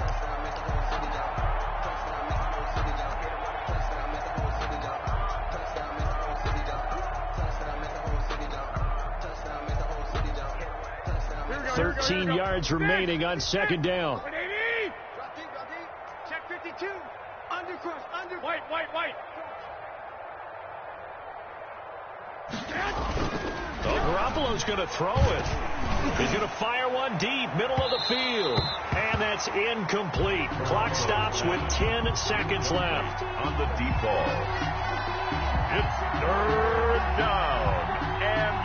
Thirteen yards remaining on second down. Check 52. Under. White. Garoppolo's going to throw it. He's going to fire one deep, middle of the field. And that's incomplete. Clock stops with 10 seconds left. On the deep ball. It's third down and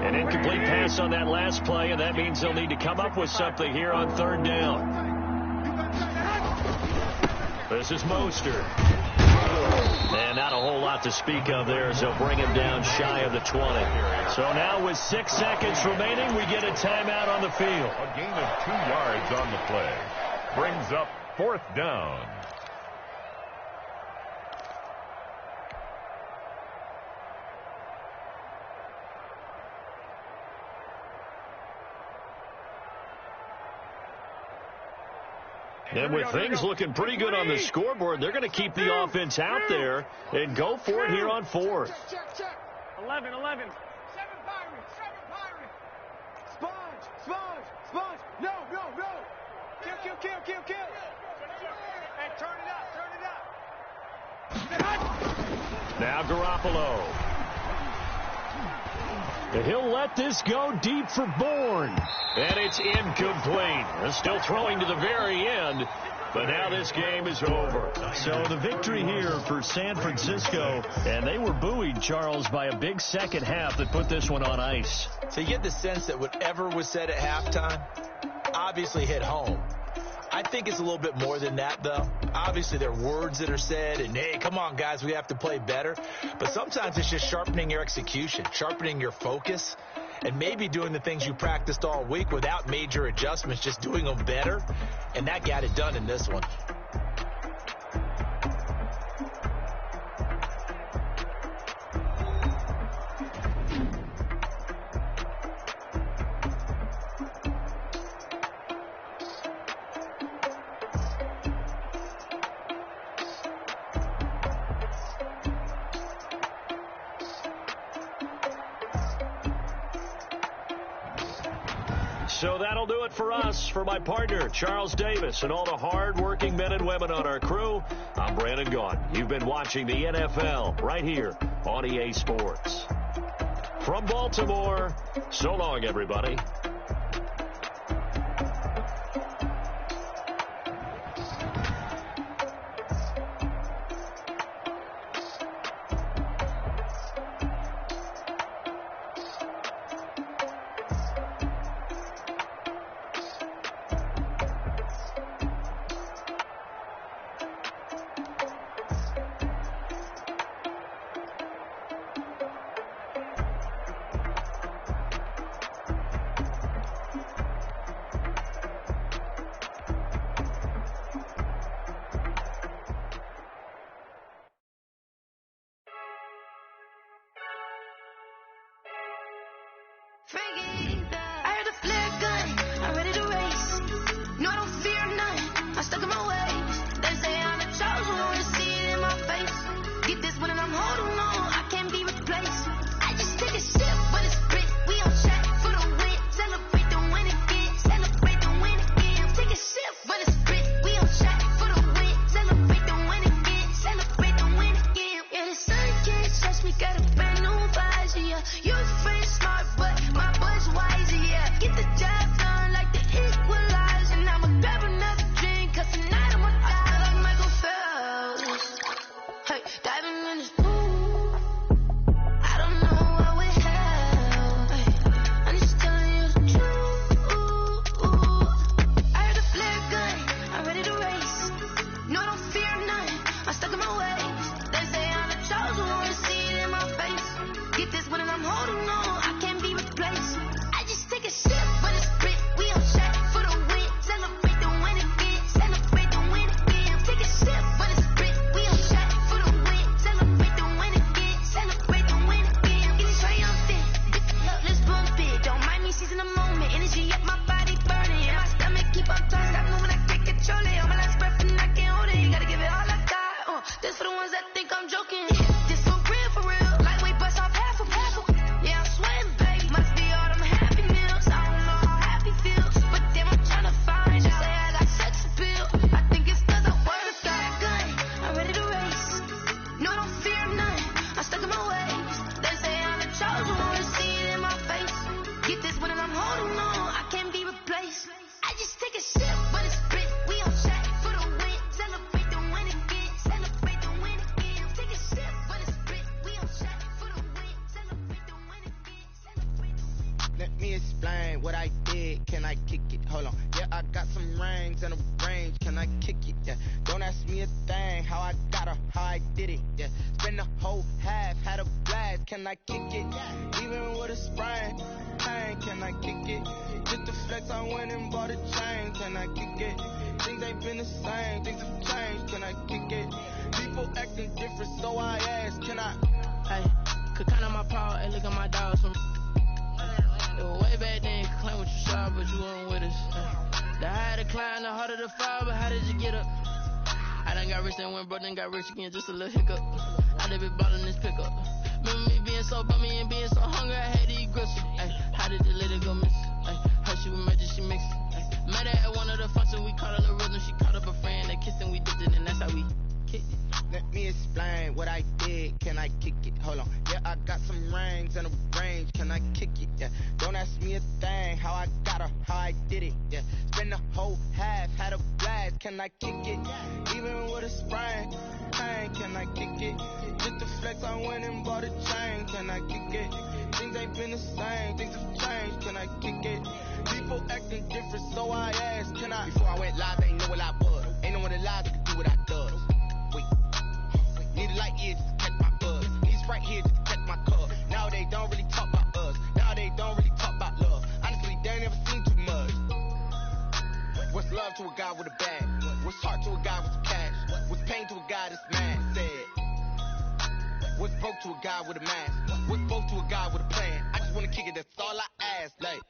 13. An incomplete pass on that last play, and that means they'll need to come up with something here on third down. This is Mostert. And not a whole lot to speak of there as they'll bring him down shy of the 20. So now with 6 seconds remaining, we get a timeout on the field. A gain of 2 yards on the play. Brings up fourth down. And with things looking pretty good on the scoreboard, they're going to keep the offense out there and go for it here on fourth. Check. 11. 7 Pirates. Sponge. No. Kill. And turn it up. Now Garoppolo. And he'll let this go deep for Bourne. And it's incomplete. They're still throwing to the very end. But now this game is over. So the victory here for San Francisco. And they were buoyed, Charles, by a big second half that put this one on ice. So you get the sense that whatever was said at halftime obviously hit home. I think it's a little bit more than that, though. Obviously, there are words that are said, and, hey, come on, guys, we have to play better. But sometimes it's just sharpening your execution, sharpening your focus, and maybe doing the things you practiced all week without major adjustments, just doing them better. And that got it done in this one. So that'll do it for us. For my partner, Charles Davis, and all the hard-working men and women on our crew, I'm Brandon Gaudin. You've been watching the NFL right here on EA Sports. From Baltimore, so long, everybody. I heard the flare gun, I'm ready to race. No, I don't fear none, I'm stuck in my ways. They say I'm the chosen one, to see it in my face. Get this one and I'm holding on, I can't be replaced. I just take a sip, but it's grit. We on track for the win. Celebrate the win again, celebrate the win again. Take a sip, but it's grit. We on track for the win. Celebrate the win again, celebrate the win again. Yeah, the sun can't touch me, got a brand new visor. Yeah, you're friend smart, but my boys explain what I did. Can I kick it? Hold on. Yeah, I got some rings and a range. Can I kick it? Yeah. Don't ask me a thing. How I got her, how I did it. Yeah. Spend the whole half, had a blast. Can I kick it? Even with a sprain. Hey, can I kick it? Just the flex, I went and bought a chain. Can I kick it? Things ain't been the same. Things have changed. Can I kick it? People acting different, so I ask. Can I? Hey, could count on my power. Hey, look at my dogs from. Way back then, you could claim what you saw, but you weren't with us. The higher the climb, the harder the fall, but how did you get up? I done got rich and went broke, then got rich again, just a little hiccup. I done been ballin' this pickup. Remember me being so bummy and being so hungry, I had to eat gristle. How did the lady go miss? How she was magic, she mixed. Met her at one of the functions, we caught her the rhythm, she caught up a friend, they kissed and we dipped it, and that's how we kicked it. Let me explain what I did. Can I kick it? Hold on. Yeah, I got some rings and a range. Can I kick it? Yeah. Don't ask me a thing. How I got her, how I did it. Yeah. Spend the whole half, had a blast. Can I kick it? Even with a sprain. Hey, can I kick it? Just the flex, I went and bought a chain. Can I kick it? Things ain't been the same. Things have changed. Can I kick it? People acting different, so I asked. Can I? Before I went live, they ain't know what I was. Ain't no one alive that could do what I does. Need a light here just to catch my buzz. Need Sprite here just to catch my cup. Now they don't really talk about us. Now they don't really talk about love. Honestly, they ain't never seen too much. What's love to a guy with a bag? What's heart to a guy with some cash? What's pain to a guy that's mad? Said. What's broke to a guy with a mask? What's both to a guy with a plan? I just wanna kick it, that's all I ask. Like,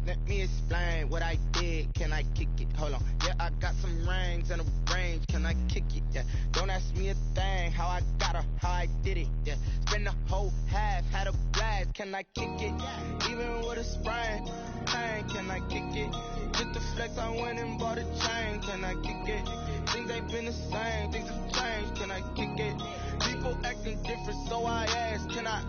let me explain what I did. Can I kick it? Hold on. Yeah, I got some rings and a range. Can I kick it? Yeah. Don't ask me a thing. How I got her, how I did it. Yeah. Spend the whole half, had a blast. Can I kick it? Even with a sprain. Hey, can I kick it? Just the flex, I went and bought a chain. Can I kick it? Things ain't been the same. Things have changed. Can I kick it? People acting different, so I ask. Can I?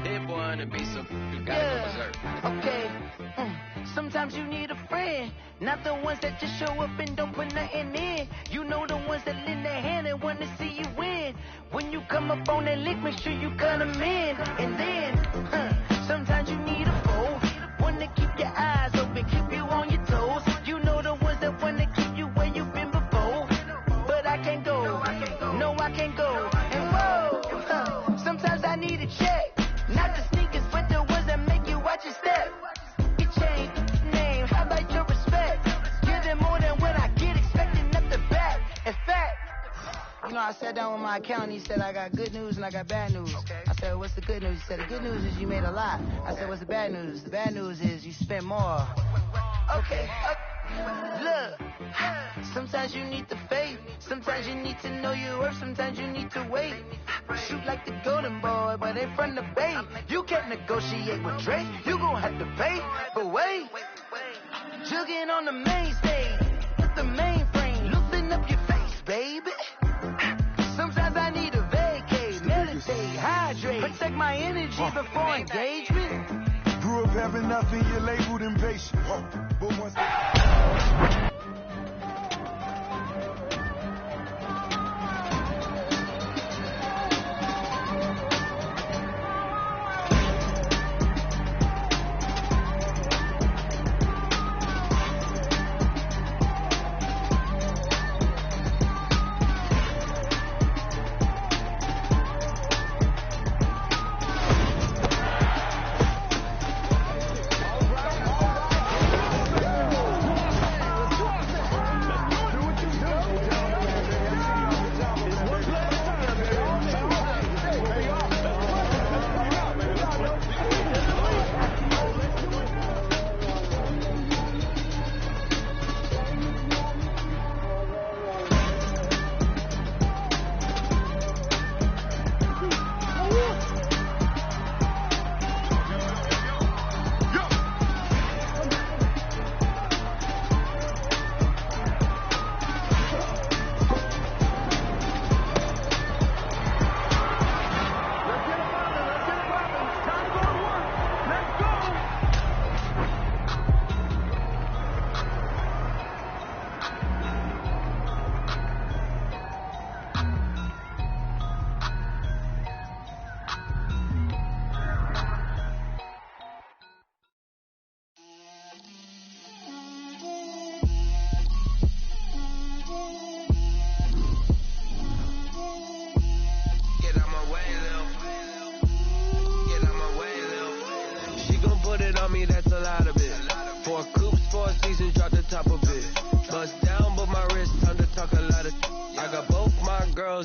That boy on the beat, so you gotta go berserk. Okay. Sometimes you need a friend, not the ones that just show up and don't put nothing in. You know the ones that lend their hand and want to see you win. When you come up on that lick, make sure you cut them in. And then, sometimes you need a foe, one to keep your eyes open, keep you on your toes. You know the ones that want to keep you where you've been before. But I can't go, no I can't go. And whoa, sometimes I need a check. Not the sneakers, but the ones that make you watch your step. Your chain, name, how about your respect? Give them more than what I get, expecting nothing back. In fact, you know, I sat down with my accountant, he said I got good news and I got bad news. I said, what's the good news? He said, the good news is you made a lot. I said, what's the bad news? The bad news is you spent more. Okay, look, sometimes you need the faith, sometimes you need to know your worth, sometimes you need to wait. Shoot like the golden boy, but in front of the bay. You can't negotiate with Drake, you gon' have to pay. But wait, jugging on the main stage, with the mainframe, loosen up your face, baby. Sometimes I need a vacate, meditate, hydrate, protect my energy before engagement. Grew up having nothing, you're labeled impatient. But once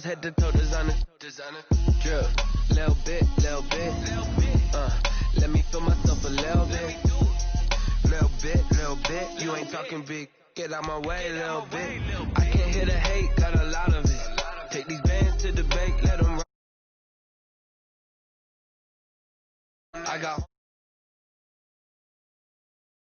head to toe designer, drip, little bit, let me feel myself a little bit, you ain't talking big, get out my way, little bit, I can't hear the hate, got a lot of it, take these bands to the bank, let them run. I got